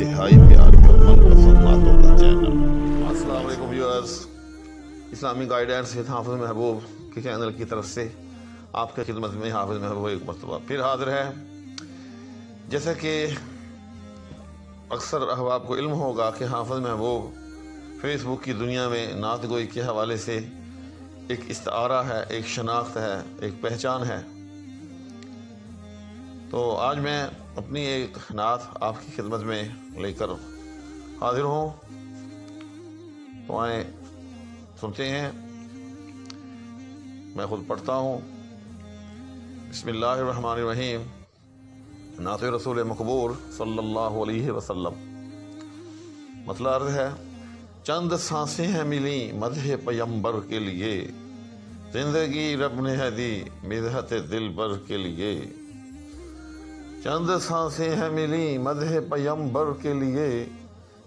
انتہائی پیاری اور من پسند باتوں کا چینل۔ السلام علیکم ویورز، اسلامی گائیڈنس وتھ حافظ محبوب کے چینل کی طرف سے آپ کے خدمت میں حافظ محبوب ایک مرتبہ پھر حاضر ہے۔ جیسا کہ اکثر احباب کو علم ہوگا کہ حافظ محبوب فیس بک کی دنیا میں نعت گوئی کے حوالے سے ایک استعارہ ہے، ایک شناخت ہے، ایک پہچان ہے۔ تو آج میں اپنی ایک نعت آپ کی خدمت میں لے کر حاضر ہوں، تو آئیں سنتے ہیں۔ میں خود پڑھتا ہوں۔ بسم اللہ الرحمن الرحیم۔ نعت رسول مقبول صلی اللہ علیہ وسلم۔ مطلب عرض ہے: چند سانسیں ہیں ملی مدح پیمبر کے لیے، زندگی رب نے ہے دی مدحت دلبر کے لیے۔ چند سانسیں ہیں ملی مدح پیمبر کے لیے،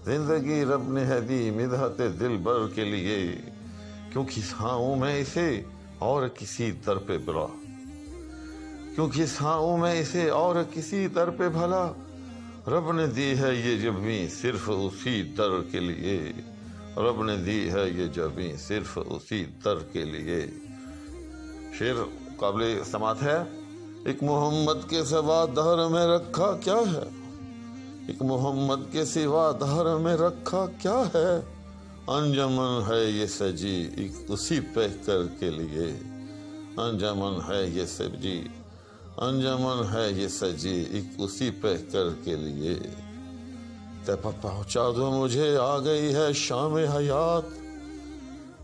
زندگی رب نے ہے دی مدحت دلبر کے لیے۔ کیوں کھساؤں میں اسے اور کسی در پہ بلا، کیوں کھساؤں میں اسے اور کسی در پہ بھلا، رب نے دی ہے یہ جبیں صرف اسی در کے لیے، رب نے دی ہے یہ جبیں صرف اسی در کے لیے۔ شعر قابل سماعت ہے۔ ایک محمد کے سوا دہر میں رکھا کیا ہے، ایک محمد کے سوا دہر میں رکھا کیا ہے، انجمن ہے یہ سجی ایک اسی پیکر کے لیے، انجمن ہے یہ سجی، انجمن ہے یہ سجی ایک اسی پیکر کے لیے۔ تیپا پہنچا دو مجھے آ گئی ہے شام حیات،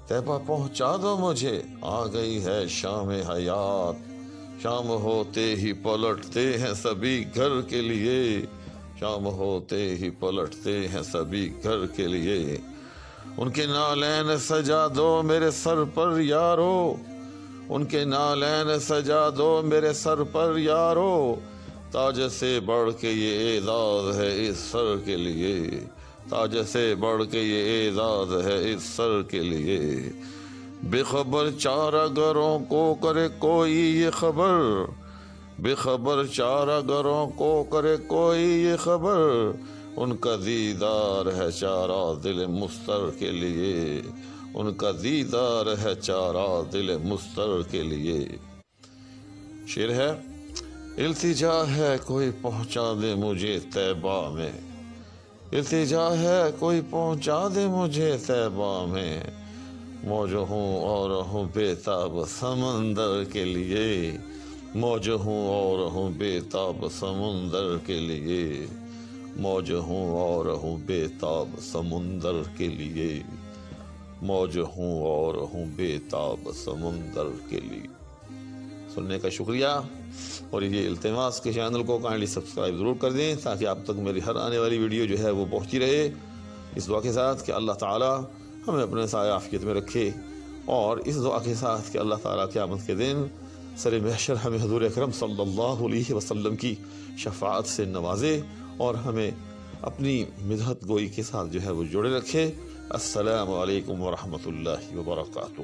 تیپا پہنچا دو مجھے آ گئی ہے شام حیات، شام ہوتے ہی پلٹتے ہیں سبھی گھر کے لیے، شام ہوتے ہی پلٹتے ہیں سبھی گھر کے لیے۔ ان کے نالین سجا دو میرے سر پر یارو، ان کے نالین سجا دو میرے سر پر یارو، تاج سے بڑھ کے یہ اعزاز ہے اس سر کے لیے، تاج سے بڑھ کے یہ اعزاز ہے اس سر کے لیے۔ بے خبر چارہ گروں کو کرے کوئی یہ خبر، بے خبر چارہ گروں کو کرے کوئی یہ خبر، ان کا دیدار ہے چارہ دل مستر کے لیے، ان کا دیدار ہے چارہ دل مستر کے لیے۔ شعر ہے: التجا ہے کوئی پہنچا دے مجھے طیبہ میں، التجا ہے کوئی پہنچا دے مجھے طیبہ میں، موج ہوں اور ہوں بے تاب سمندر کے لیے، موج ہوں اور ہوں بے تاب سمندر کے لیے، موج ہوں اور ہوں بے تاب سمندر کے لیے، موج ہوں اور ہوں بے تاب سمندر کے لیے۔ سننے کا شکریہ، اور یہ التماس کے چینل کو کائنڈلی سبسکرائب ضرور کر دیں تاکہ آپ تک میری ہر آنے والی ویڈیو جو ہے وہ پہنچتی رہے، اس دعا کے ساتھ کہ اللہ تعالی ہمیں اپنے سایہ عافیت میں رکھے، اور اس دعا کے ساتھ کہ اللہ تعالیٰ قیامت کے دن سر محشر ہمیں حضور اکرم صلی اللہ علیہ وسلم کی شفاعت سے نوازے اور ہمیں اپنی مدحت گوئی کے ساتھ جو ہے وہ جوڑے رکھے۔ السلام علیکم ورحمۃ اللہ وبرکاتہ۔